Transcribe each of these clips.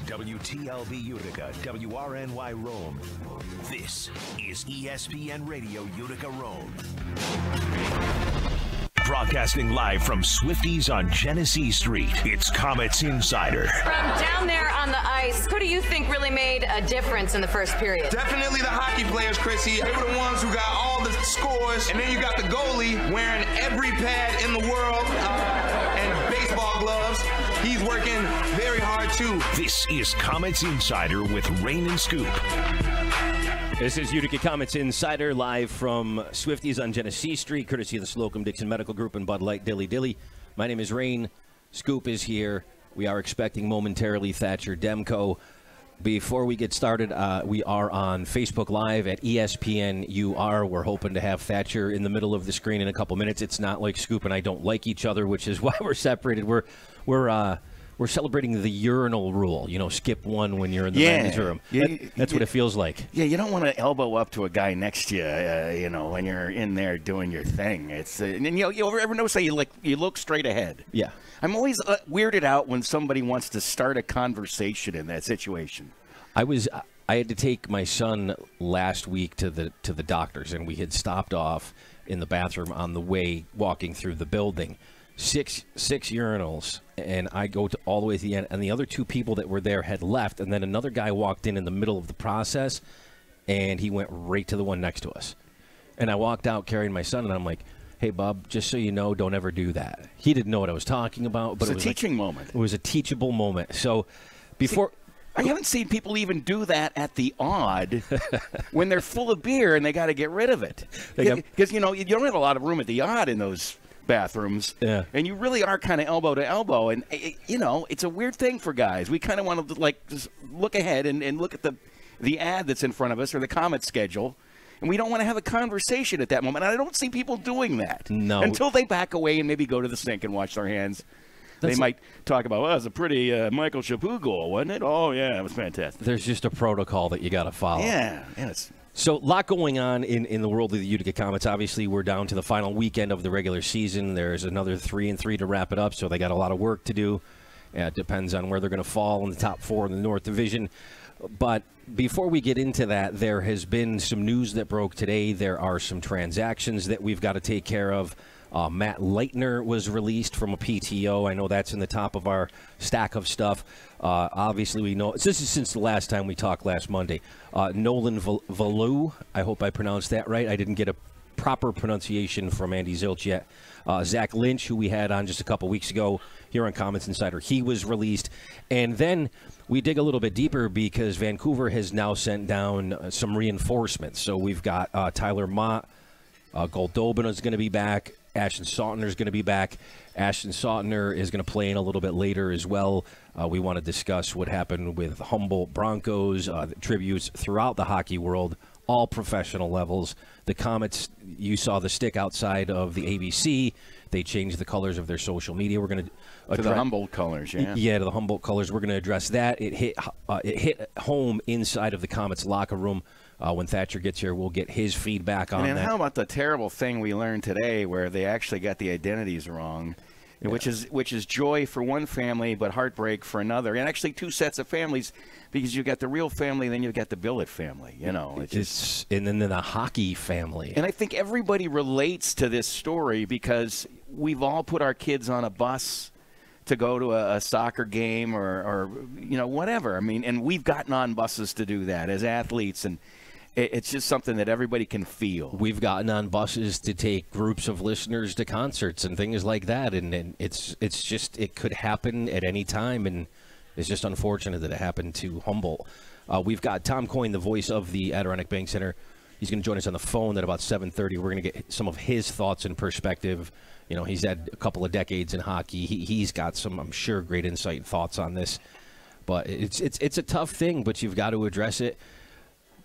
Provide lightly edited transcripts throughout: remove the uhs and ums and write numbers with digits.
WTLB Utica, WRNY Rome. This is ESPN Radio Utica Rome. Broadcasting live from Swifty's on Genesee Street, it's Comets Insider. From down there on the ice, who do you think really made a difference in the first period? Definitely the hockey players, Chrissy. They were the ones who got all the scores. And then you got the goalie wearing every pad in the world and baseball gloves. He's working very hard, too. This is Comets Insider with Rain and Scoop. This is Utica Comets Insider live from Swifty's on Genesee Street, courtesy of the Slocum Dixon Medical Group and Bud Light Dilly Dilly. My name is Rain. Scoop is here. We are expecting momentarily Thatcher Demko. Before we get started, we are on Facebook Live at ESPN UR. We're hoping to have Thatcher in the middle of the screen in a couple minutes. It's not like Scoop and I don't like each other, which is why we're separated. We're celebrating the urinal rule. You know, skip one when you're in the men's room. That's what it feels like. Yeah, you don't want to elbow up to a guy next to you, you know, when you're in there doing your thing. It's and you ever notice that you look straight ahead. Yeah. I'm always weirded out when somebody wants to start a conversation in that situation. I had to take my son last week to the doctors, and we had stopped off in the bathroom on the way walking through the building. Six urinals, and I go all the way to the end, and the other two people that were there had left, and then another guy walked in the middle of the process, and he went right to the one next to us. And I walked out carrying my son, and I'm like, hey, Bob, just so you know, don't ever do that. He didn't know what I was talking about. But it was a teaching moment. It was a teachable moment. So before... I haven't seen people even do that at the Odd when they're full of beer and they got to get rid of it. Because, you don't have a lot of room at the Odd in those bathrooms, and you really are kind of elbow to elbow, and it's a weird thing for guys. We kind of want to just look ahead and look at the ad that's in front of us or the Comet schedule, and we don't want to have a conversation at that moment. And I don't see people doing that until they back away and maybe go to the sink and wash their hands. They might talk about, well, it was a pretty Michael Chaput goal, wasn't it? Oh, yeah, it was fantastic. There's just a protocol that you got to follow. Yeah. So, a lot going on in the world of the Utica Comets. Obviously, we're down to the final weekend of the regular season. There's another 3-3 to wrap it up, so they got a lot of work to do. It depends on where they're going to fall in the top four in the North Division. But before we get into that, there has been some news that broke today. There are some transactions that we've got to take care of. Matt Leitner was released from a PTO. I know that's in the top of our stack of stuff. Obviously, we know this is since the last time we talked last Monday. Nolan Valou, I hope I pronounced that right. I didn't get a proper pronunciation from Andy Zilch yet. Zach Lynch, who we had on just a couple weeks ago here on Comets Insider, he was released. And then we dig a little bit deeper because Vancouver has now sent down some reinforcements. So we've got Tyler Mott, Goldobin is going to be back. Ashton Sautner is going to be back. Ashton Sautner is going to play in a little bit later as well. We want to discuss what happened with Humboldt Broncos, tributes throughout the hockey world, all professional levels. The Comets, you saw the stick outside of the ABC. They changed the colors of their social media. We're going to the Humboldt colors, yeah. Yeah, to the Humboldt colors. We're going to address that. It hit home inside of the Comets locker room. When Thatcher gets here, we'll get his feedback on that. And how about the terrible thing we learned today where they actually got the identities wrong, which is joy for one family but heartbreak for another. And actually two sets of families because you've got the real family, then you've got the billet family. And then the hockey family. And I think everybody relates to this story because we've all put our kids on a bus to go to a soccer game or whatever. I mean, and we've gotten on buses to do that as athletes, and it's just something that everybody can feel. We've gotten on buses to take groups of listeners to concerts and things like that, and it's just, it could happen at any time, and it's just unfortunate that it happened to Humboldt. We've got Tom Coyne, the voice of the Adirondack Bank Center. He's going to join us on the phone at about 7:30. We're going to get some of his thoughts and perspective. He's had a couple of decades in hockey. He's got some, I'm sure, great insight and thoughts on this. But it's a tough thing, but you've got to address it.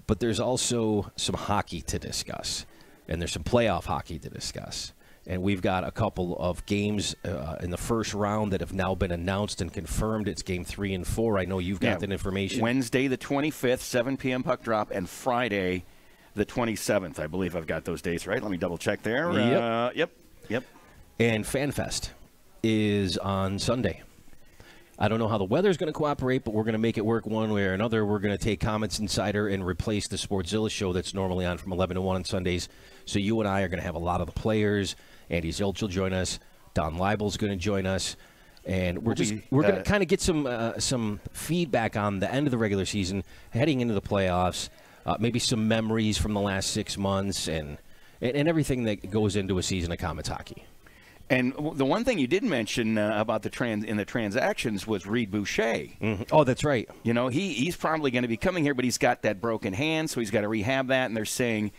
But there's also some hockey to discuss, and there's some playoff hockey to discuss. And we've got a couple of games in the first round that have now been announced and confirmed. It's game 3 and 4. I know you've got that information. Wednesday the 25th, 7 p.m. puck drop, and Friday the 27th. I believe I've got those dates right. Let me double check there. Yep. And FanFest is on Sunday. I don't know how the weather's going to cooperate, but we're going to make it work one way or another. We're going to take Comets Insider and replace the Sportszilla show that's normally on from 11 to 1 on Sundays. So you and I are going to have a lot of the players. Andy Zilch will join us. Don Leibel's going to join us. And we're going to kind of get some feedback on the end of the regular season, heading into the playoffs, maybe some memories from the last 6 months, and everything that goes into a season of Comets hockey. And the one thing you did mention about the transactions was Reed Boucher. Mm-hmm. Oh, that's right. You know, he's probably going to be coming here, but he's got that broken hand, so he's got to rehab that. And they're saying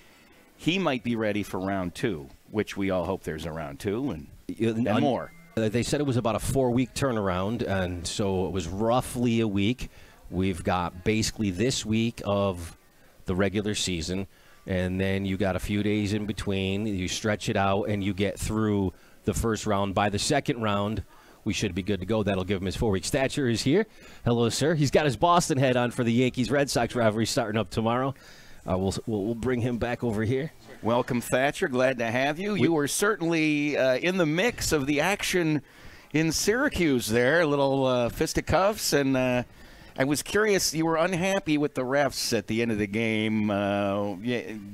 he might be ready for round 2, which we all hope there's a round 2 and more. They said it was about a 4-week turnaround, and so it was roughly a week. We've got basically this week of the regular season, and then you got a few days in between. You stretch it out, and you get through the first round. By the second round, we should be good to go. That'll give him his 4 weeks. Thatcher is here. Hello, sir. He's got his Boston hat on for the Yankees-Red Sox rivalry starting up tomorrow. We'll bring him back over here. Welcome, Thatcher. Glad to have you. You were certainly in the mix of the action in Syracuse there, a little fisticuffs, and I was curious, you were unhappy with the refs at the end of the game,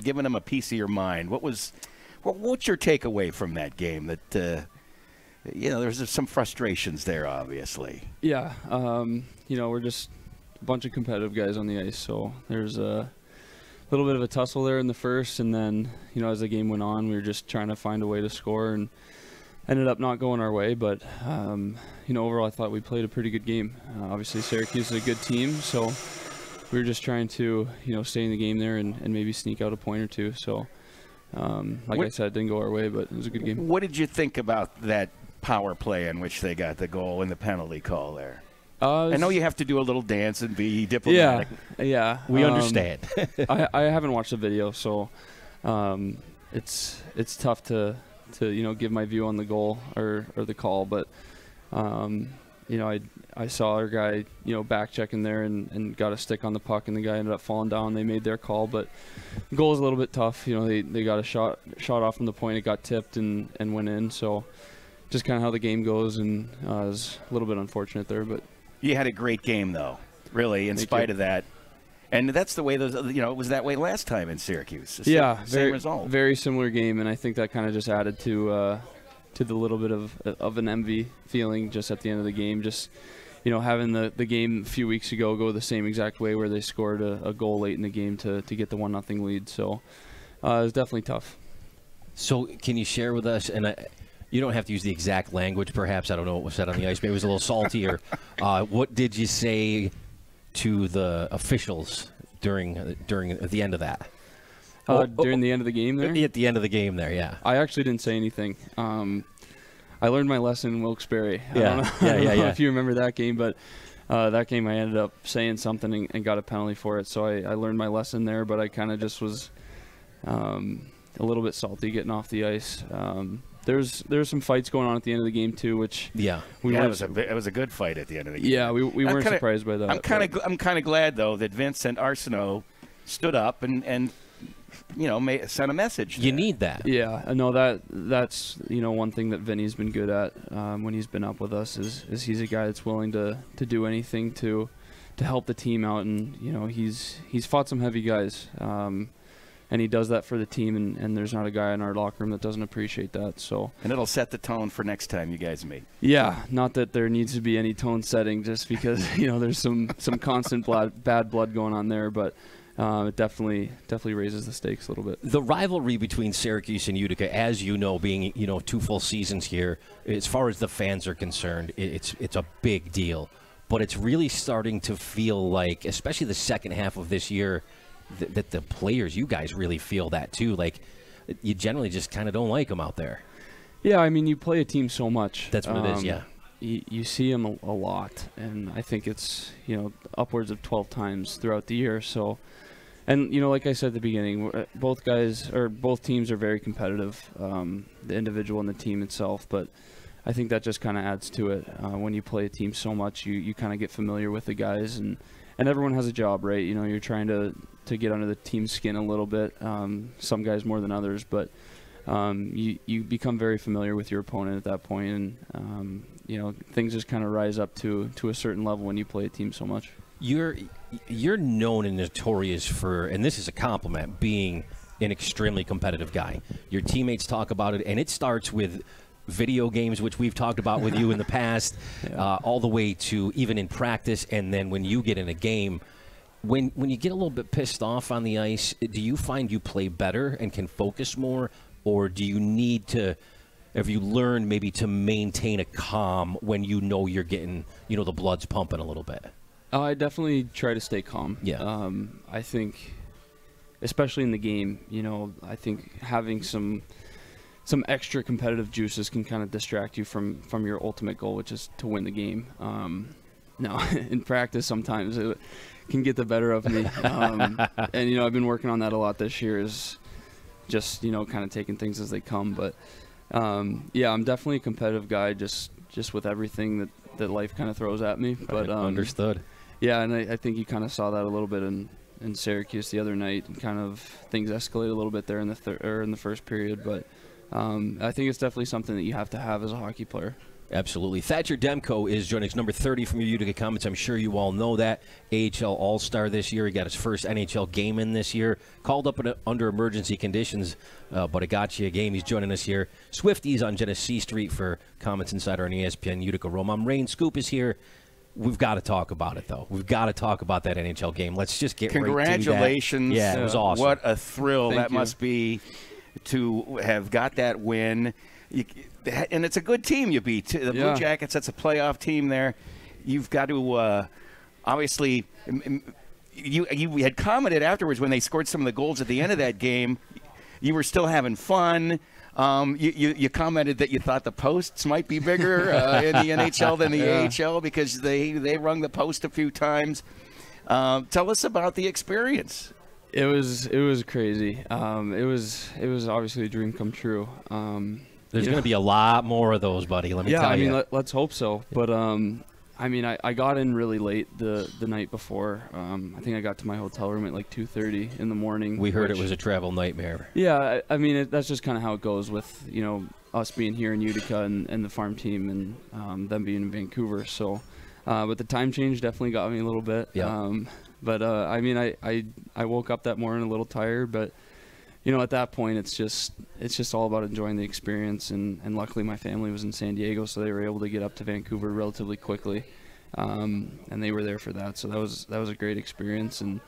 giving them a piece of your mind. What's your takeaway from that game? That there's some frustrations there, obviously. Yeah, we're just a bunch of competitive guys on the ice, so there's a little bit of a tussle there in the first, and then as the game went on, we were just trying to find a way to score, and ended up not going our way. But overall, I thought we played a pretty good game. Obviously, Syracuse is a good team, so we were just trying to stay in the game there and maybe sneak out a point or two. So. I said, it didn't go our way, but it was a good game. What did you think about that power play in which they got the goal and the penalty call there? I know you have to do a little dance and be diplomatic. Yeah. We understand. I haven't watched the video, so it's tough to give my view on the goal or the call, but I saw our guy back checking there and got a stick on the puck, and the guy ended up falling down. They made their call, but the goal was a little bit tough. They got a shot off from the point. It got tipped and went in. So just kind of how the game goes, and it was a little bit unfortunate there. But you had a great game, though, really, in spite of that. And that's the way it was that way last time in Syracuse. Same result. Very similar game, and I think that kind of just added to the little bit of an envy feeling just at the end of the game. Just having the game a few weeks ago go the same exact way, where they scored a goal late in the game to get the 1-0 lead. So it was definitely tough. So can you share with us, and you don't have to use the exact language, perhaps. I don't know what was said on the ice. Maybe it was a little saltier. What did you say to the officials during the end of that? During the end of the game there? At the end of the game there, yeah. I actually didn't say anything. I learned my lesson in Wilkes-Barre. I don't know if you remember that game, but that game I ended up saying something and got a penalty for it. So I learned my lesson there, but I kind of just was a little bit salty getting off the ice. There's some fights going on at the end of the game too, which it was a good fight at the end of the game. Yeah, we weren't surprised by that. I'm kind of glad though that Vincent Arsenault stood up and sent a message there. You need that. Yeah, no, that's one thing that Vinny's been good at when he's been up with us is he's a guy that's willing to do anything to help the team out, and he's fought some heavy guys, and he does that for the team, and there's not a guy in our locker room that doesn't appreciate that. So, and it'll set the tone for next time you guys meet. Yeah, not that there needs to be any tone setting, just because there's some constant bad blood going on there, but. It definitely raises the stakes a little bit. The rivalry between Syracuse and Utica, as you know, being 2 full seasons here, as far as the fans are concerned, it's a big deal. But it's really starting to feel like, especially the second half of this year, that the players, you guys, really feel that too. Like, you generally just kind of don't like them out there. Yeah, I mean, you play a team so much. That's what it is. Yeah. You see them a lot, and I think it's upwards of 12 times throughout the year. So. And, like I said at the beginning, both teams are very competitive, the individual and the team itself. But I think that just kind of adds to it. When you play a team so much, you kind of get familiar with the guys. And everyone has a job, right? You're trying to get under the team's skin a little bit, some guys more than others. But you become very familiar with your opponent at that point. And things just kind of rise up to a certain level when you play a team so much. You're known and notorious for, and this is a compliment, being an extremely competitive guy. Your teammates talk about it, and it starts with video games, which we've talked about with you in the past, all the way to even in practice, and then when you get in a game. When you get a little bit pissed off on the ice, do you find you play better and can focus more, or do you need to, have you learned maybe to maintain a calm when you know you're getting, the blood's pumping a little bit? I definitely try to stay calm. Yeah. I think, especially in the game, I think having some extra competitive juices can kind of distract you from your ultimate goal, which is to win the game. No, in practice sometimes it can get the better of me. And, I've been working on that a lot this year, is just, kind of taking things as they come. But, yeah, I'm definitely a competitive guy just with everything that life kind of throws at me. But Understood. Yeah, and I think you kind of saw that a little bit in Syracuse the other night, and kind of things escalated a little bit there in the first period. But I think it's definitely something that you have to have as a hockey player. Absolutely. Thatcher Demko is joining us, number 30 from your Utica Comets. I'm sure you all know that. AHL All-Star this year. He got his first NHL game in this year. Called up under emergency conditions, but it got you a game. He's joining us here. Swifty's on Genesee Street for Comets Insider on ESPN Utica Rome. I'm Rain. Scoop is here. We've got to talk about it, though. We've got to talk about that NHL game. Let's just get right to that. Congratulations. Yeah, it was awesome. What a thrill Thank that you. must be to have got that win. And it's a good team you beat. The Blue Jackets, that's a playoff team there. You've got to obviously you had commented afterwards when they scored some of the goals at the end of that game. You were still having fun. You commented that you thought the posts might be bigger in the NHL than the AHL because they rung the post a few times. Tell us about the experience. It was crazy. It was obviously a dream come true. There's going to be a lot more of those, buddy. Let me tell you. Yeah, I mean, let's hope so. But I got in really late the night before. I think I got to my hotel room at like 2:30 in the morning. We heard it was a travel nightmare. Yeah, I mean that's just kind of how it goes with us being here in Utica and the farm team and them being in Vancouver. So, but the time change definitely got me a little bit. Yeah. But I mean I woke up that morning a little tired, but at that point it's just all about enjoying the experience, and luckily my family was in San Diego, so they were able to get up to Vancouver relatively quickly, and they were there for that. So that was a great experience, and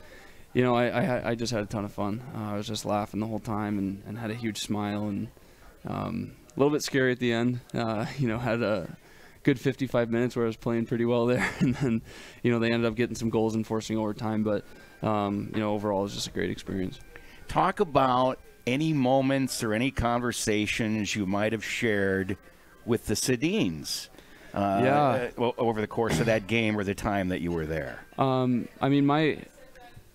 I just had a ton of fun. I was just laughing the whole time and had a huge smile, and a little bit scary at the end. Had a good 55 minutes where I was playing pretty well there, and then they ended up getting some goals and forcing overtime, but overall it was just a great experience. Talk about any moments or any conversations you might have shared with the Sedins over the course of that game or the time that you were there. I mean,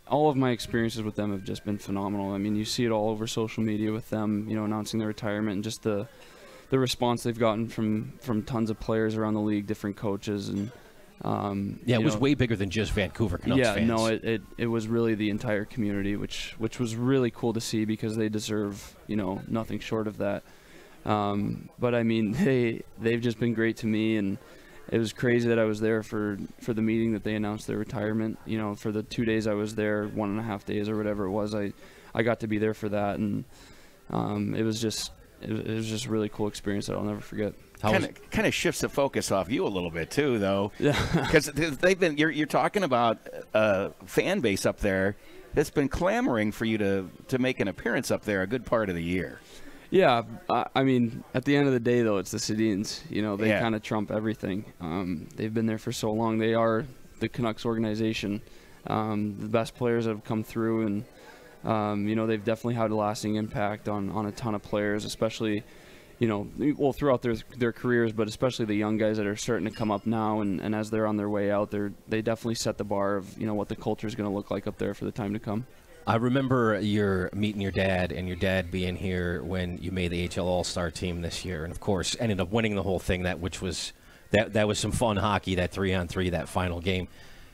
all of my experiences with them have just been phenomenal. I mean, you see it all over social media with them, announcing their retirement, and just the response they've gotten from tons of players around the league, different coaches, and it was way bigger than just Vancouver Canucks fans. No, it was really the entire community, which was really cool to see because they deserve nothing short of that. But I mean, they've just been great to me, and it was crazy that I was there for the meeting that they announced their retirement. For the 2 days I was there, 1.5 days or whatever it was, I got to be there for that, and it was just a really cool experience that I'll never forget. Kind of shifts the focus off you a little bit too, though. Yeah. Because they've been. You're talking about a fan base up there that's been clamoring for you to make an appearance up there a good part of the year. Yeah, I mean, at the end of the day, though, it's the Sedins. They kind of trump everything. They've been there for so long. They are the Canucks organization. The best players have come through, and they've definitely had a lasting impact on a ton of players, especially. Throughout their careers, but especially the young guys that are starting to come up now, and as they're on their way out, they definitely set the bar of what the culture is going to look like up there for the time to come. I remember meeting your dad, and your dad being here when you made the AHL All-Star team this year, and of course ended up winning the whole thing. That was some fun hockey, that 3-on-3, that final game,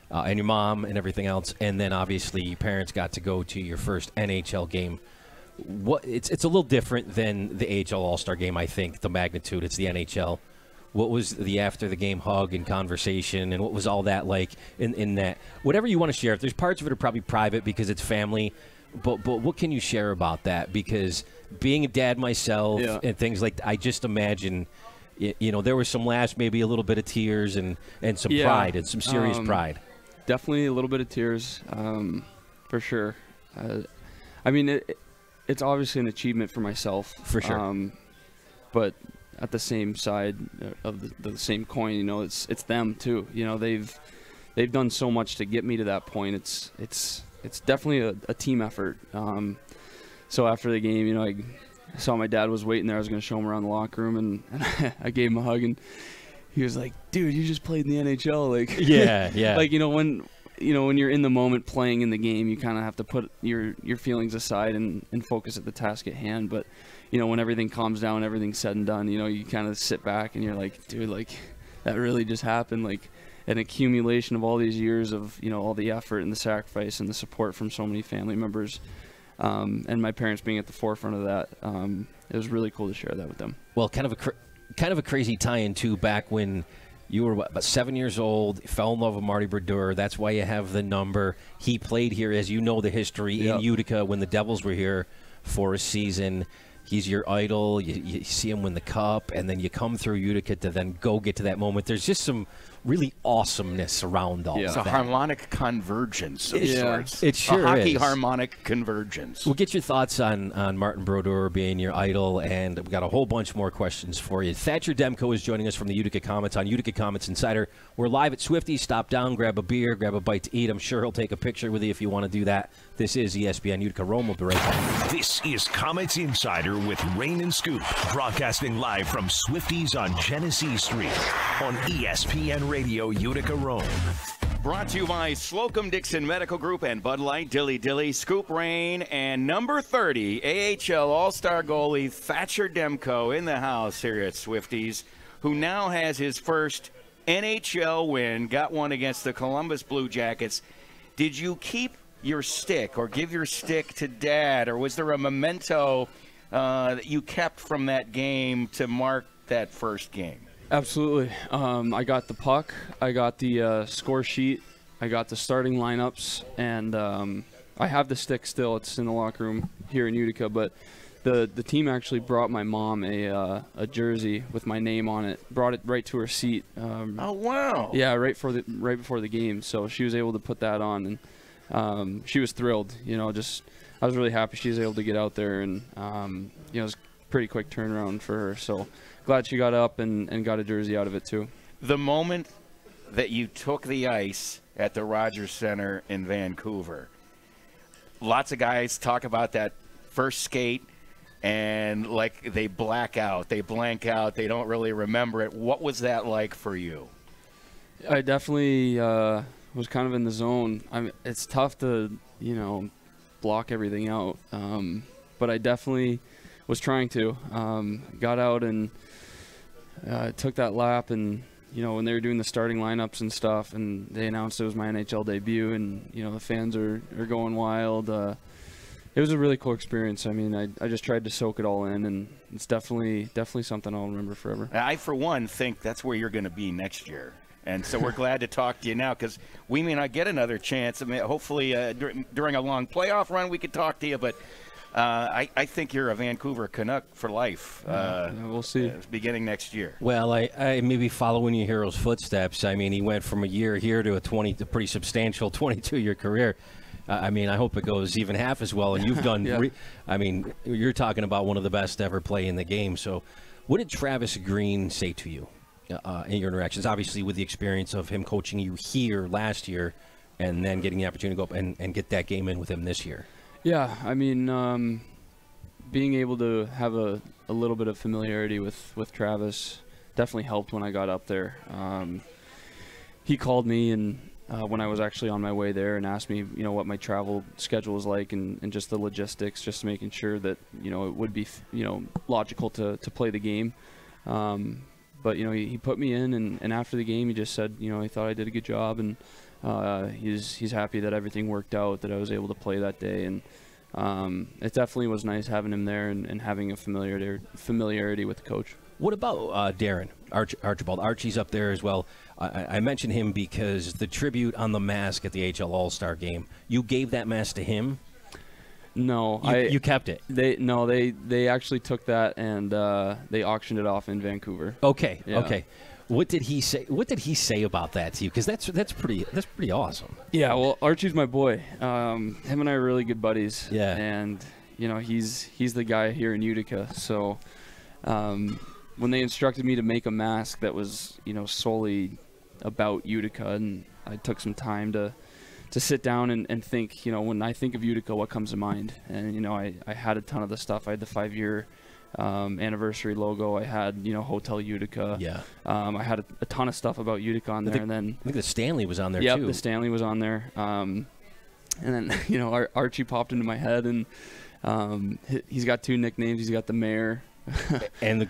and your mom and everything else, and then obviously your parents got to go to your first NHL game. It's a little different than the AHL All-Star game, I think, the magnitude. It's the NHL. What was the after the game hug and conversation, and what was all that like in that? Whatever you want to share. If there's parts of it are probably private because it's family, but what can you share about that? Because being a dad myself and things like I just imagine, there was some laughs, maybe a little bit of tears and some pride and some serious pride. Definitely a little bit of tears, for sure. I mean, it's obviously an achievement for myself. For sure. But at the same side of the same coin, it's them too. They've done so much to get me to that point. It's definitely a team effort. So after the game, I saw my dad was waiting there. I was going to show him around the locker room, and I gave him a hug, and he was like, "Dude, you just played in the NHL." Like, yeah. Like, when you're in the moment playing in the game, you kind of have to put your feelings aside and focus at the task at hand. But when everything calms down, everything's said and done, you kind of sit back and you're like, dude, like that really just happened. Like an accumulation of all these years of, all the effort and the sacrifice and the support from so many family members. And my parents being at the forefront of that. It was really cool to share that with them. Well, kind of a crazy tie-in too, back when you were about 7 years old, fell in love with Marty Brodeur. That's why you have the number. He played here, as you know, the history in Utica when the Devils were here for a season. He's your idol. You see him win the cup, and then you come through Utica to then go get to that moment. There's just some really awesomeness around all of that. It's a harmonic convergence of sorts. It sure is. A hockey harmonic convergence. We'll get your thoughts on Martin Brodeur being your idol, and we've got a whole bunch more questions for you. Thatcher Demko is joining us from the Utica Comets on Utica Comets Insider. We're live at Swifty. Stop down, grab a beer, grab a bite to eat. I'm sure he'll take a picture with you if you want to do that. This is ESPN Utica Rome. We'll be right back. This is Comets Insider with Rain and Scoop, broadcasting live from Swifty's on Genesee Street on ESPN Radio Utica Rome. Brought to you by Slocum Dixon Medical Group and Bud Light, Dilly Dilly, Scoop Rain, and number 30, AHL All-Star goalie Thatcher Demko in the house here at Swifty's, who now has his first NHL win, got one against the Columbus Blue Jackets. Did you keep your stick or give your stick to Dad, or was there a memento that you kept from that game to mark that first game? Absolutely. I got the puck, I got the score sheet, I got the starting lineups, and I have the stick still. It's in the locker room here in Utica, but the team actually brought my mom a jersey with my name on it, brought it right to her seat. Oh, wow. Yeah, right before the game, so she was able to put that on, and she was thrilled. I was really happy she was able to get out there, and it was a pretty quick turnaround for her, so glad she got up and got a jersey out of it too. The moment that you took the ice at the Rogers Center in Vancouver, lots of guys talk about that first skate and like they black out, they blank out, they don't really remember it. What was that like for you? I definitely was kind of in the zone. It's tough to block everything out, but I definitely was trying to. Got out and took that lap, and when they were doing the starting lineups and stuff, and they announced it was my NHL debut, and the fans are going wild. It was a really cool experience. I mean, I just tried to soak it all in, and it's definitely something I'll remember forever. I, for one, think that's where you're going to be next year. And so we're glad to talk to you now, because we may not get another chance. I mean, hopefully during a long playoff run we could talk to you, but I think you're a Vancouver Canuck for life. We'll see. Beginning next year. Well, I may be following your hero's footsteps. I mean, he went from a year here to a pretty substantial 22-year career. I mean, I hope it goes even half as well. And you've done, I mean, you're talking about one of the best to ever play in the game. So what did Travis Green say to you in your interactions? Obviously, with the experience of him coaching you here last year and then getting the opportunity to go up and get that game in with him this year. Yeah, I mean, being able to have a little bit of familiarity with Travis definitely helped when I got up there. He called me and when I was actually on my way there and asked me, what my travel schedule was like and just the logistics, just making sure that, it would be, logical to play the game. But, he put me in, and after the game, he just said, he thought I did a good job, and he's happy that everything worked out, that I was able to play that day. And it definitely was nice having him there and having a familiarity with the coach. What about Darren Archibald? Archie's up there as well. I mentioned him because the tribute on the mask at the HL All-Star game, you gave that mask to him? No. You kept it? They actually took that and they auctioned it off in Vancouver. Okay, yeah. Okay. What did he say? What did he say about that to you? Because that's pretty awesome. Yeah, well, Archie's my boy. Him and I are really good buddies. Yeah. And he's the guy here in Utica. So when they instructed me to make a mask that was solely about Utica, and I took some time to sit down and think, when I think of Utica, what comes to mind? And I had a ton of the stuff. I had the 5-year anniversary logo. I had Hotel Utica. Yeah. I had a ton of stuff about Utica on there. And then I think the Stanley was on there too. Yep, the Stanley was on there. And then Archie popped into my head, and he's got 2 nicknames. He's got the Mayor and the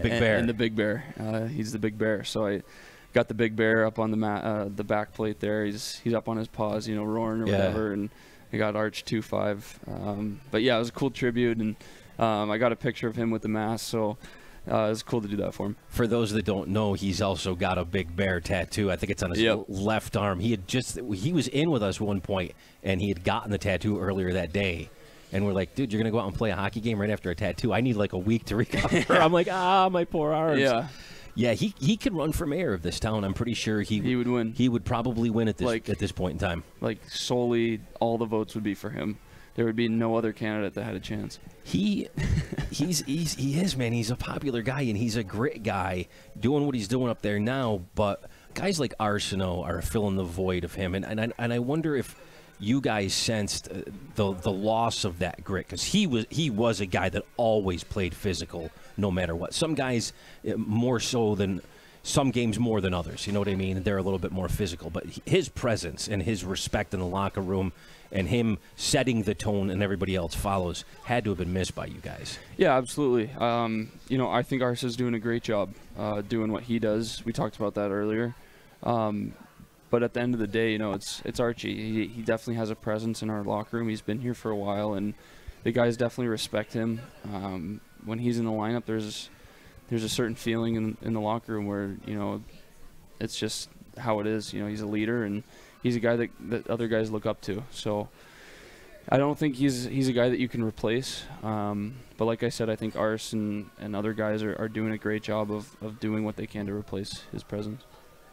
Big Bear. And the Big Bear. He's the Big Bear. So I got the Big Bear up on the back plate there. He's up on his paws, roaring or whatever. And I got Arch 2.5. But yeah, it was a cool tribute, and I got a picture of him with the mask, so it was cool to do that for him. For those that don't know, he's also got a Big Bear tattoo. I think it's on his left arm. He was in with us one point, and he had gotten the tattoo earlier that day. And we're like, dude, you're going to go out and play a hockey game right after a tattoo? I need like a week to recover. I'm like, my poor arms. Yeah. Yeah, he could run for mayor of this town. I'm pretty sure he would win. He would probably win at this point in time. Like, solely all the votes would be for him. There would be no other candidate that had a chance. He is, man. He's a popular guy, and he's a grit guy doing what he's doing up there now. But guys like Arsenault are filling the void of him, and I wonder if you guys sensed the loss of that grit, because he was a guy that always played physical no matter what. Some guys more so than some games more than others. You know what I mean? They're a little bit more physical, but his presence and his respect in the locker room and him setting the tone and everybody else follows had to have been missed by you guys. Yeah, absolutely. I think Arsa's doing a great job doing what he does. We talked about that earlier. But at the end of the day, it's Archie. He definitely has a presence in our locker room. He's been here for a while, and the guys definitely respect him. When he's in the lineup, there's a certain feeling in the locker room where, it's just how it is. He's a leader, and he's a guy that other guys look up to. So I don't think he's a guy that you can replace. But like I said, I think Ars and other guys are doing a great job of doing what they can to replace his presence.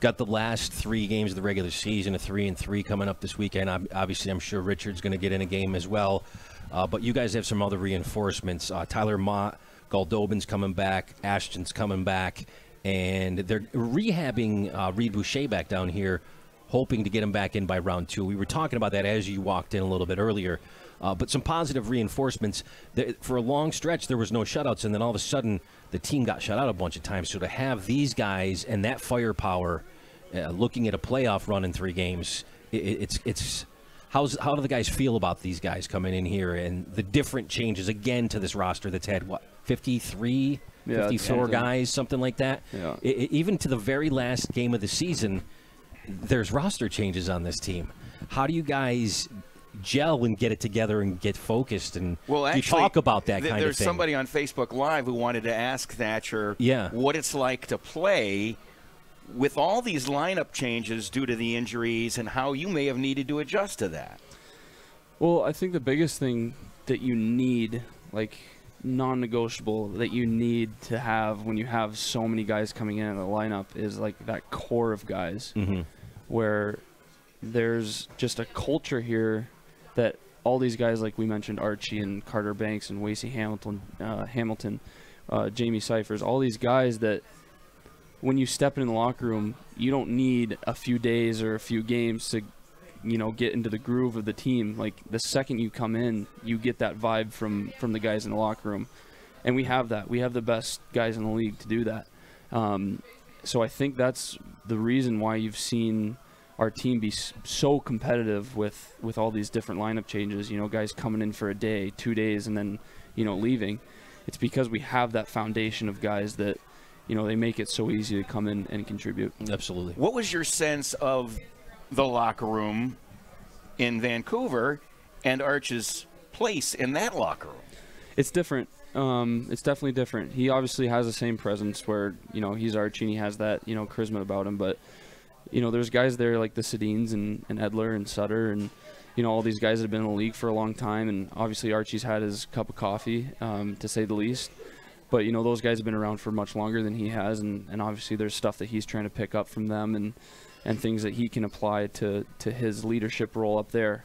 Got the last 3 games of the regular season, a 3-3 coming up this weekend. Obviously, I'm sure Richard's going to get in a game as well. But you guys have some other reinforcements. Tyler Mott, Goldobin's coming back, Ashton's coming back, and they're rehabbing Reed Boucher back down here, hoping to get him back in by round 2. We were talking about that as you walked in a little bit earlier. But some positive reinforcements. For a long stretch, there was no shutouts, and then all of a sudden, the team got shut out a bunch of times. So to have these guys and that firepower looking at a playoff run in 3 games, it's how do the guys feel about these guys coming in here and the different changes again to this roster that's had, 53, 54 guys, something like that? Yeah. Even to the very last game of the season, there's roster changes on this team. How do you guys gel and get it together and get focused, and you talk about that kind of thing? There's somebody on Facebook Live who wanted to ask Thatcher what it's like to play with all these lineup changes due to the injuries and how you may have needed to adjust to that. Well, I think the biggest thing that you need, like non-negotiable, that you need to have when you have so many guys coming in the lineup is like that core of guys, where there's just a culture here that all these guys, like we mentioned, Archie and Carter Banks and Wasey Hamilton, Jamie Cyphers, all these guys that when you step in the locker room, you don't need a few days or a few games to, get into the groove of the team. Like the second you come in, you get that vibe from the guys in the locker room. And we have that. We have the best guys in the league to do that. So I think that's the reason why you've seen our team be so competitive with all these different lineup changes, guys coming in for a day, 2 days, and then, leaving. It's because we have that foundation of guys that, they make it so easy to come in and contribute. Absolutely. What was your sense of the locker room in Vancouver and Arch's place in that locker room? It's different. It's definitely different. He obviously has the same presence where, you know, he's Archie and he has that, you know, charisma about him. But, you know, there's guys there like the Sedins and Edler and Sutter and, you know, all these guys that have been in the league for a long time. And obviously Archie's had his cup of coffee, to say the least. But, you know, those guys have been around for much longer than he has. And obviously there's stuff that he's trying to pick up from them and things that he can apply to his leadership role up there.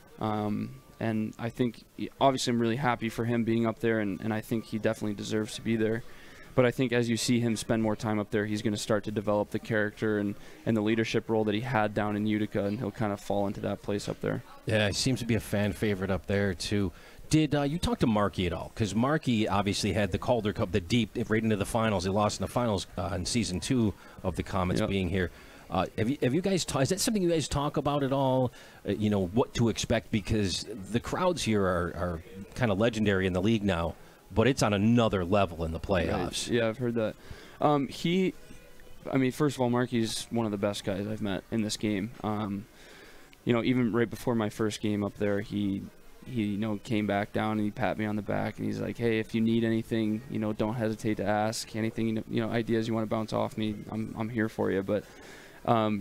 And I think, obviously, I'm really happy for him being up there, and I think he definitely deserves to be there. But I think as you see him spend more time up there, he's going to start to develop the character and the leadership role that he had down in Utica, and he'll kind of fall into that place up there. Yeah, he seems to be a fan favorite up there, too. Did you talk to Markey at all? Because Markey obviously had the Calder Cup, the deep, right into the finals. He lost in the finals in Season 2 of the Comets being here. Have you guys is that something you guys talk about at all? You know, what to expect, because the crowds here are kind of legendary in the league now, but it's on another level in the playoffs. Right. Yeah, I've heard that. I mean, first of all, Markey's one of the best guys I've met in this game. You know, even right before my first game up there, he you know, came back down and he pat me on the back and he's like, hey, if you need anything, you know, don't hesitate to ask. Anything, you know, ideas you want to bounce off me, I'm here for you. But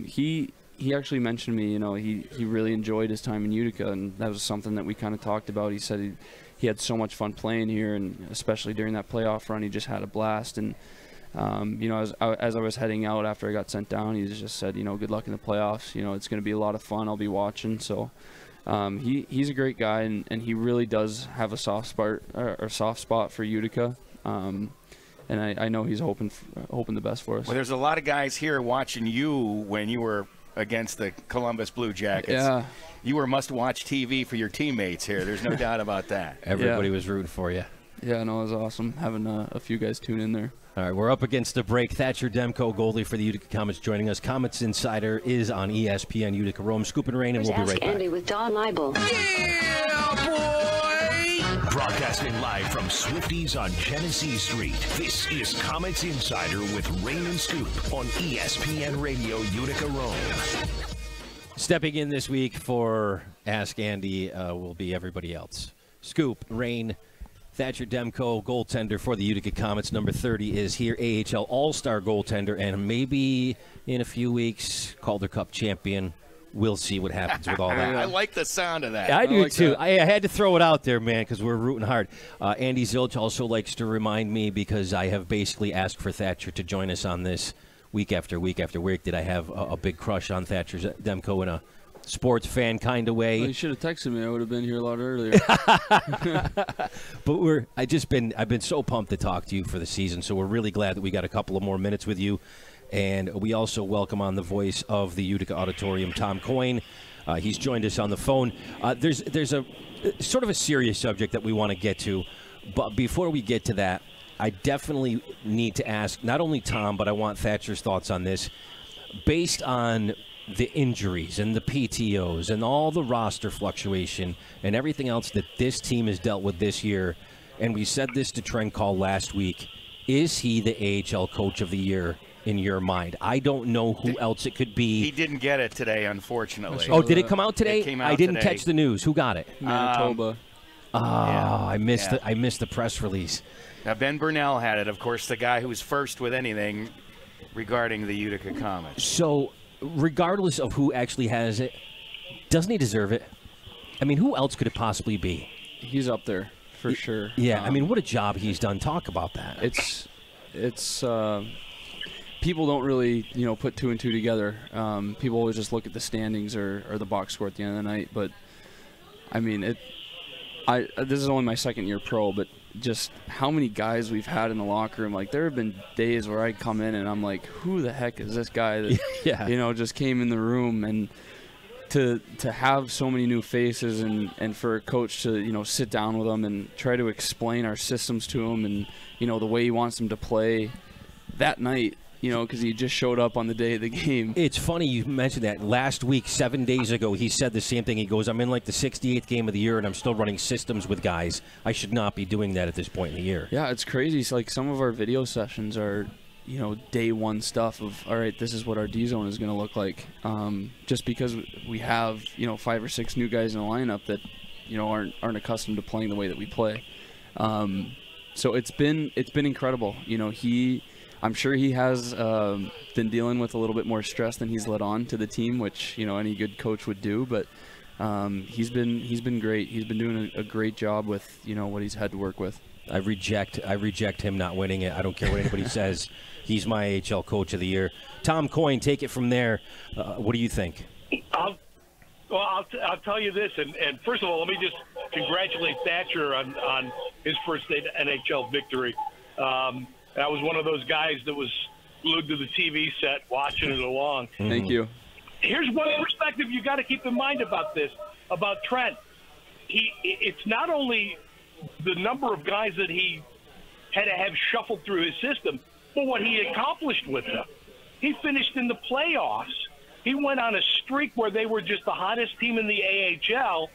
he actually mentioned to me, you know, he really enjoyed his time in Utica, and that was something that we kind of talked about. He said he had so much fun playing here, and especially during that playoff run, he just had a blast. And you know, as I was heading out after I got sent down, he just said, you know, good luck in the playoffs. You know, it's going to be a lot of fun. I'll be watching. So he's a great guy, and he really does have a soft spot for Utica. And I know he's hoping the best for us. Well, there's a lot of guys here watching you when you were against the Columbus Blue Jackets. Yeah. You were must-watch TV for your teammates here. There's no doubt about that. Everybody was rooting for you. Yeah, no, it was awesome having a few guys tune in there. All right, we're up against the break. Thatcher Demko, goalie for the Utica Comets, joining us. Comets Insider is on ESPN Utica Rome. Scoop and Rain, and we'll be right back. Andy with Don Leibel. Yeah, boy! Broadcasting live from Swifties on Genesee Street. This is Comets Insider with Rain and Scoop on ESPN Radio Utica Rome. Stepping in this week for Ask Andy will be everybody else. Scoop, Rain, Thatcher Demko, goaltender for the Utica Comets, number 30, is here. AHL All-Star goaltender, and maybe in a few weeks, Calder Cup champion. We'll see what happens with all that. I like the sound of that. I do like too. that. I had to throw it out there, man, because we're rooting hard. Andy Zilch also likes to remind me, because I have basically asked for Thatcher to join us on this week after week after week, that I have a big crush on Thatcher Demko in a sports fan kind of way. Well, you should have texted me. I would have been here a lot earlier. But I've been so pumped to talk to you for the season, so we're really glad that we got a couple of more minutes with you. And we also welcome on the voice of the Utica Auditorium, Tom Coyne. He's joined us on the phone. There's a sort of a serious subject that we want to get to, but before we get to that, I definitely need to ask not only Tom, but I want Thatcher's thoughts on this. Based on the injuries and the PTOs and all the roster fluctuation and everything else that this team has dealt with this year, and we said this to Trent Call last week, is he the AHL Coach of the Year in your mind? I don't know who else it could be. He didn't get it today, unfortunately. Oh, did it come out today? It came out I didn't today. catch the news. Who got it? Manitoba. I missed the press release. Now, Ben Burnell had it, of course, the guy who was first with anything regarding the Utica Comets. So, regardless of who actually has it, doesn't he deserve it? I mean, who else could it possibly be? He's up there for sure. Yeah, I mean, what a job he's done. Talk about that. It's people don't really, you know, put two and two together. People always just look at the standings or the box score at the end of the night. But I mean, this is only my second year pro, but just how many guys we've had in the locker room. Like, there have been days where I come in and I'm like, who the heck is this guy that you know, just came in the room? And to have so many new faces and for a coach to, you know, sit down with them and try to explain our systems to them and, you know, the way he wants them to play that night, you know, because he just showed up on the day of the game. It's funny you mentioned that. Last week, 7 days ago, he said the same thing. He goes, I'm in like the 68th game of the year, and I'm still running systems with guys. I should not be doing that at this point in the year. Yeah, it's crazy. It's like some of our video sessions are, you know, day one stuff of, all right, this is what our D zone is going to look like. Just because we have, you know, 5 or 6 new guys in the lineup that, you know, aren't accustomed to playing the way that we play. So it's been incredible. I'm sure he has been dealing with a little bit more stress than he's let on to the team, which any good coach would do. But he's been great. He's been doing a great job with what he's had to work with. I reject him not winning it. I don't care what anybody says. He's my AHL Coach of the Year. Tom Coyne, take it from there. What do you think? I'll tell you this, and first of all, let me just congratulate Thatcher on his first NHL victory. I was one of those guys that was glued to the TV set watching it along. Thank you. Here's one perspective you got to keep in mind about this, about Trent. It's not only the number of guys that he had to have shuffled through his system, but what he accomplished with them. He finished in the playoffs. He went on a streak where they were just the hottest team in the AHL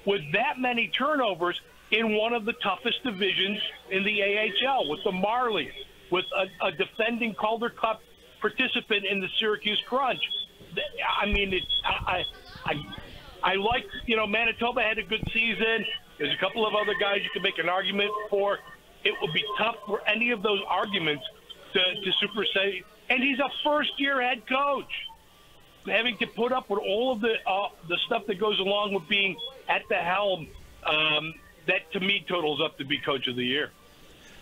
with that many turnovers in one of the toughest divisions in the AHL, with the Marlies, with a defending Calder Cup participant in the Syracuse Crunch. I mean, I like, Manitoba had a good season. There's a couple of other guys you can make an argument for. It would be tough for any of those arguments to supersede. And he's a first-year head coach, having to put up with all of the stuff that goes along with being at the helm. That, to me, totals up to be Coach of the Year.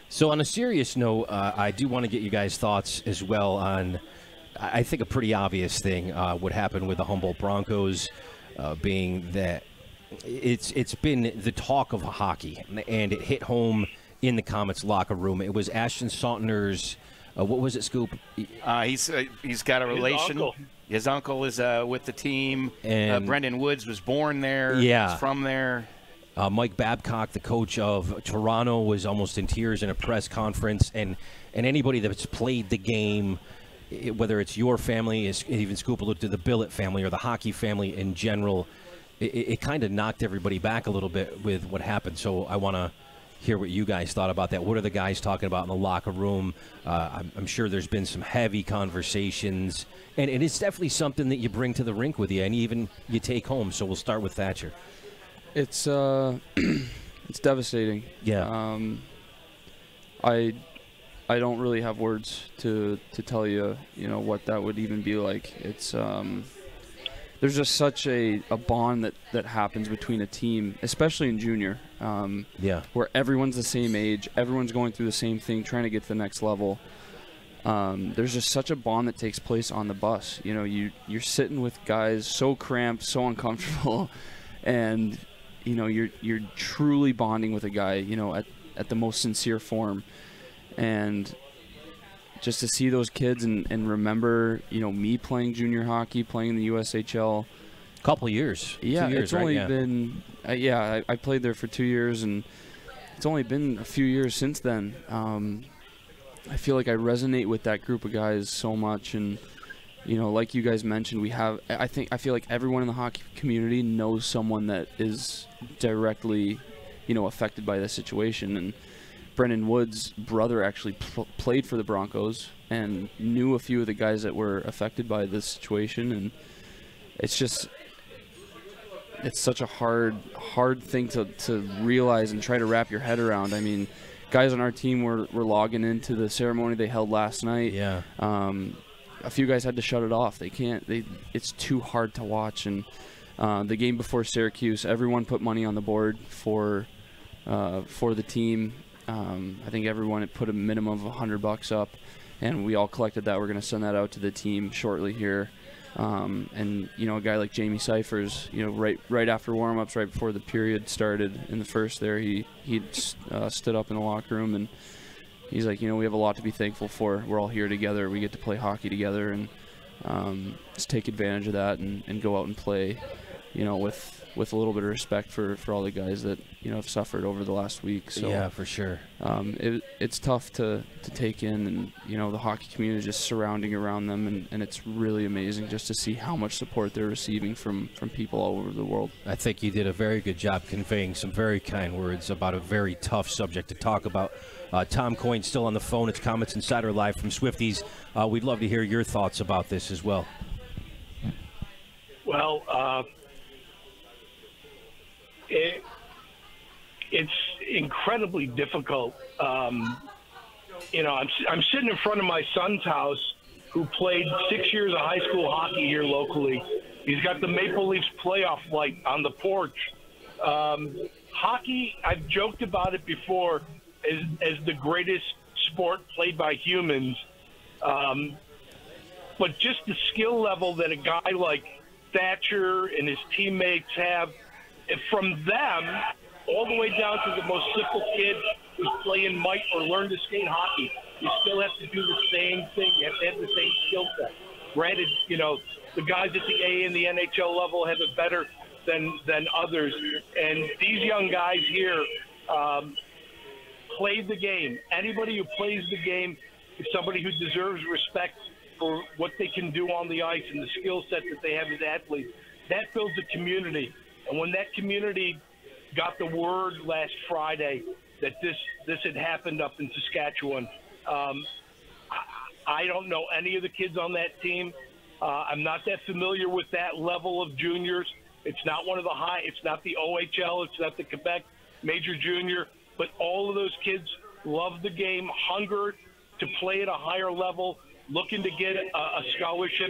So on a serious note, I do want to get you guys' thoughts as well on, I think, a pretty obvious thing, what happened with the Humboldt Broncos, being that it's been the talk of hockey, and it hit home in the Comets locker room. It was Ashton Sautner's, what was it, Scoop? He's got a relation. His uncle is with the team. And Brendan Woods was born there. Yeah. He's from there. Mike Babcock, the coach of Toronto, was almost in tears in a press conference. And anybody that's played the game, whether it's your family, even Scoop looked at the Billett family or the hockey family in general, it kind of knocked everybody back a little bit with what happened. So I want to hear what you guys thought about that. What are the guys talking about in the locker room? I'm sure there's been some heavy conversations. And it's definitely something that you bring to the rink with you and even you take home. So we'll start with Thatcher. It's it's devastating. Yeah. I don't really have words to tell you, what that would even be like. It's there's just such a bond that happens between a team, especially in junior. Where everyone's the same age, everyone's going through the same thing, trying to get to the next level. There's just such a bond that takes place on the bus. You're sitting with guys so cramped, so uncomfortable, and you're truly bonding with a guy, at the most sincere form. And just to see those kids and remember, me playing junior hockey, playing in the USHL. Couple years. Yeah, 2 years, it's only right? been, I played there for 2 years, and it's only been a few years since then. I feel like I resonate with that group of guys so much, and like you guys mentioned, I feel like everyone in the hockey community knows someone that is directly, affected by this situation. And Brendan Wood's brother actually played for the Broncos and knew a few of the guys that were affected by this situation, and it's such a hard thing to realize and try to wrap your head around. I mean, guys on our team were logging into the ceremony they held last night. Yeah. A few guys had to shut it off. They can't. It's too hard to watch. And the game before Syracuse, everyone put money on the board for the team. I think everyone had put a minimum of $100 up, and we all collected that. We're going to send that out to the team shortly here. And a guy like Jamie Cyphers, right after warm-ups, right before the period started in the first there, he stood up in the locker room, and he's like, we have a lot to be thankful for. We're all here together. We get to play hockey together, and just take advantage of that and go out and play, with a little bit of respect for all the guys that have suffered over the last week. So yeah, for sure. It's tough to take in, and the hockey community is just surrounding around them, and it's really amazing just to see how much support they're receiving from people all over the world. I think you did a very good job conveying some very kind words about a very tough subject to talk about. Tom Coyne still on the phone. It's Comets Insider live from Swifty's. We'd love to hear your thoughts about this as well. Well, it's incredibly difficult. You know, I'm sitting in front of my son's house, who played 6 years of high school hockey here locally. He's got the Maple Leafs playoff light on the porch. Hockey, I've joked about it before, as the greatest sport played by humans. But just the skill level that a guy like Thatcher and his teammates have, from them all the way down to the most simple kid who's playing might or learn to skate hockey, you still have to do the same thing. You have to have the same skill set. Granted, you know, the guys at the A and the NHL level have it better than others. And these young guys here played the game. Anybody who plays the game is somebody who deserves respect for what they can do on the ice and the skill set that they have as athletes. That builds a community. And when that community got the word last Friday that this had happened up in Saskatchewan, I don't know any of the kids on that team. I'm not that familiar with that level of juniors. It's not one of the high. It's not the OHL. It's not the Quebec Major Junior. But all of those kids love the game, hunger to play at a higher level, looking to get a scholarship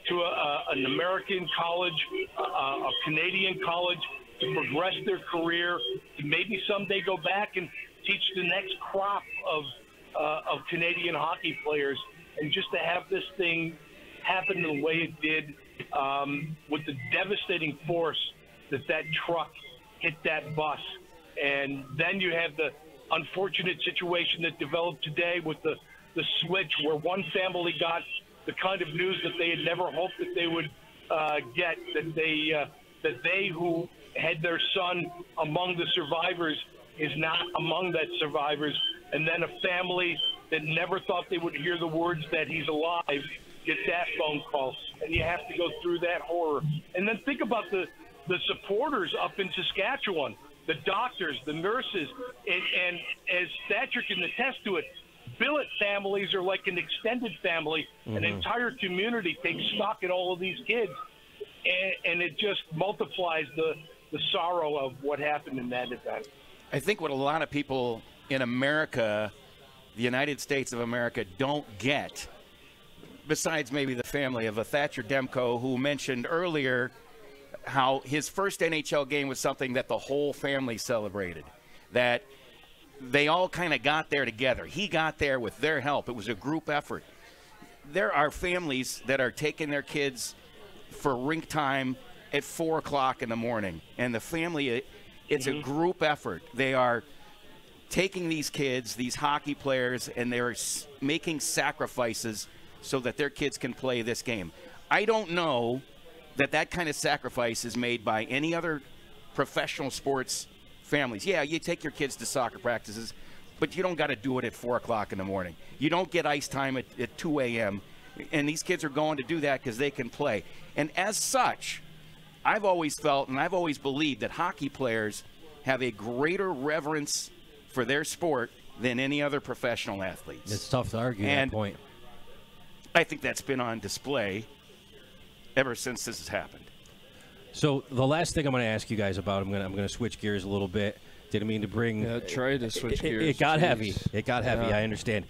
to an American college, a Canadian college, to progress their career, to maybe someday go back and teach the next crop of Canadian hockey players. And just to have this thing happen the way it did, with the devastating force that truck hit that bus. And then you have the unfortunate situation that developed today with the switch, where one family got the kind of news that they had never hoped that they would get, that they who had their son among the survivors is not among that survivors. And then a family that never thought they would hear the words that he's alive get that phone call. And you have to go through that horror. And then think about the supporters up in Saskatchewan, the doctors, the nurses, and as Thatcher can attest to it, billet families are like an extended family. Mm-hmm. An entire community takes stock in all of these kids, and it just multiplies the sorrow of what happened in that event. I think what a lot of people in America, the United States of America, don't get, besides maybe the family of a Thatcher Demko, who mentioned earlier how his first NHL game was something that the whole family celebrated, that they all kind of got there together. He got there with their help. It was a group effort. There are families that are taking their kids for rink time at 4 o'clock in the morning, and the family, it's a group effort. They are taking these kids, these hockey players, and they're making sacrifices so that their kids can play this game. I don't know that kind of sacrifice is made by any other professional sports families. Yeah, you take your kids to soccer practices, but you don't got to do it at 4 o'clock in the morning. You don't get ice time at 2 a.m., and these kids are going to do that because they can play. And as such, I've always felt and I've always believed that hockey players have a greater reverence for their sport than any other professional athletes. It's tough to argue that point. I think that's been on display ever since this has happened. So the last thing I'm going to ask you guys about, I'm going to switch gears a little bit. Didn't mean to bring. Yeah, try to switch gears. It got heavy. It got heavy. I understand.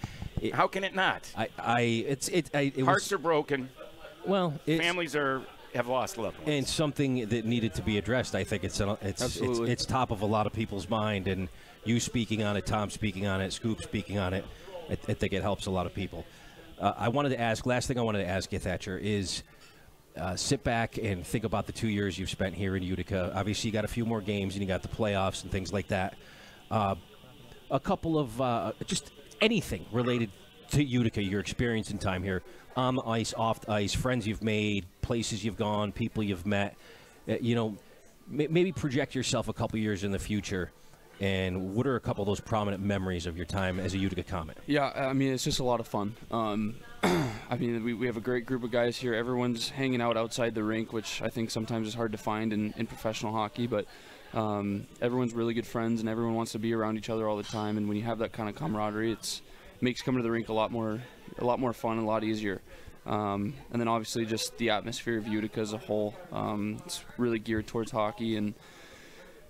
How can it not? Hearts are broken. Well, families have lost loved ones, and something that needed to be addressed. I think it's top of a lot of people's mind, and you speaking on it, Tom speaking on it, Scoop speaking on it. I think it helps a lot of people. Last thing I wanted to ask you, Thatcher, is sit back and think about the 2 years you've spent here in Utica. Obviously, you got a few more games, and you got the playoffs and things like that. A couple of just anything related to Utica, your experience and time here, on the ice, off the ice, friends you've made, places you've gone, people you've met. Maybe project yourself a couple years in the future. And what are a couple of those prominent memories of your time as a Utica Comet? Yeah, I mean, it's just a lot of fun. I mean, we have a great group of guys here. Everyone's hanging out outside the rink, which I think sometimes is hard to find in professional hockey. But everyone's really good friends, and everyone wants to be around each other all the time. And when you have that kind of camaraderie, it makes coming to the rink a lot more fun and a lot easier. And then obviously just the atmosphere of Utica as a whole. It's really geared towards hockey, and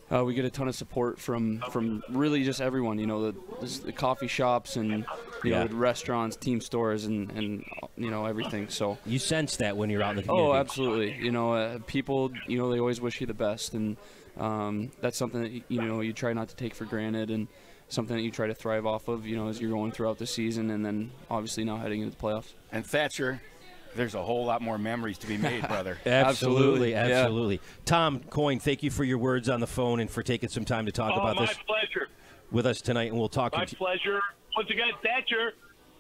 We get a ton of support from really just everyone. You know, the coffee shops and you know, the restaurants, team stores, and you know, everything. So you sense that when you're out in the community. Oh, absolutely. You know, people, you know, they always wish you the best, and that's something that you know you try not to take for granted, and something that you try to thrive off of. You know, as you're going throughout the season, and then obviously now heading into the playoffs. And Thatcher, there's a whole lot more memories to be made, brother. Absolutely. Yeah. Tom Coyne, thank you for your words on the phone and for taking some time to talk about this pleasure. with us tonight, and we'll talk. My pleasure. Once again, Thatcher,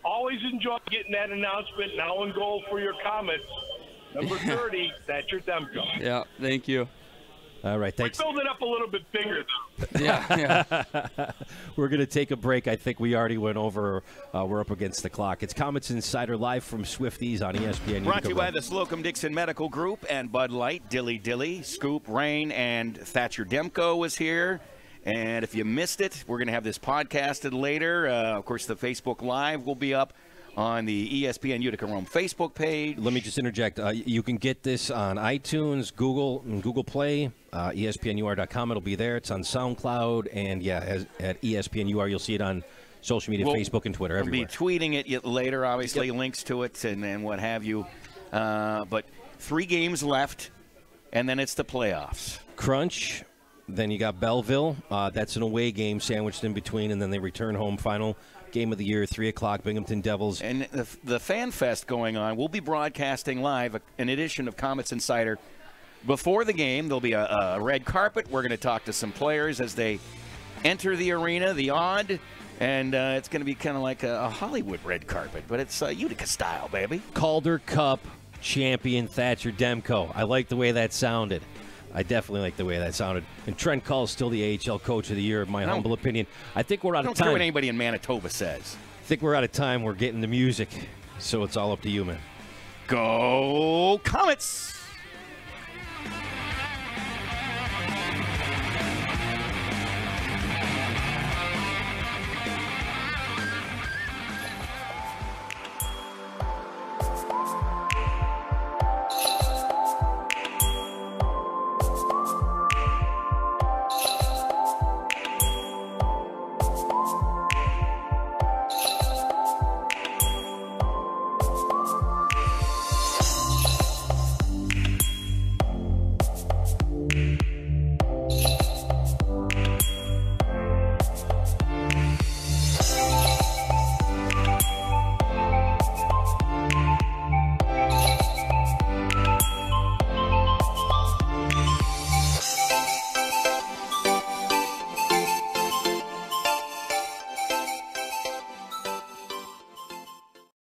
always enjoy getting that announcement. Now in goal for your Comets, number 30, Thatcher Demko. Yeah, thank you. All right, thanks. Build it up a little bit bigger, though. Yeah. We're going to take a break. I think we already went over. We're up against the clock. It's Comets Insider live from Swifty's on ESPN. Brought to you by the Slocum-Dixon Medical Group and Bud Light. Dilly, Scoop, Rain, and Thatcher Demko was here. And if you missed it, we're going to have this podcasted later. Of course, the Facebook Live will be up on the ESPN Utica Rome Facebook page. Let me just interject. You can get this on iTunes, Google Play, ESPNUR.com. It'll be there. It's on SoundCloud. And, at ESPNUR, you'll see it on social media, Facebook and Twitter, everywhere. We'll be tweeting it later, obviously, links to it and what have you. But 3 games left, and then it's the playoffs. Crunch. Then you got Belleville. That's an away game sandwiched in between, and then they return home. Final game of the year, 3 o'clock, Binghamton Devils. And the Fan Fest going on. We'll be broadcasting live an edition of Comets Insider. Before the game, there'll be a red carpet. We're going to talk to some players as they enter the arena, the Odd. And it's going to be kind of like a Hollywood red carpet, but it's Utica style, baby. Calder Cup champion Thatcher Demko. I like the way that sounded. I definitely like the way that sounded. And Trent Cull's still the AHL Coach of the Year, in my humble opinion. I think we're out of time. I don't care what anybody in Manitoba says. I think we're out of time. We're getting the music, so it's all up to you, man. Go Comets!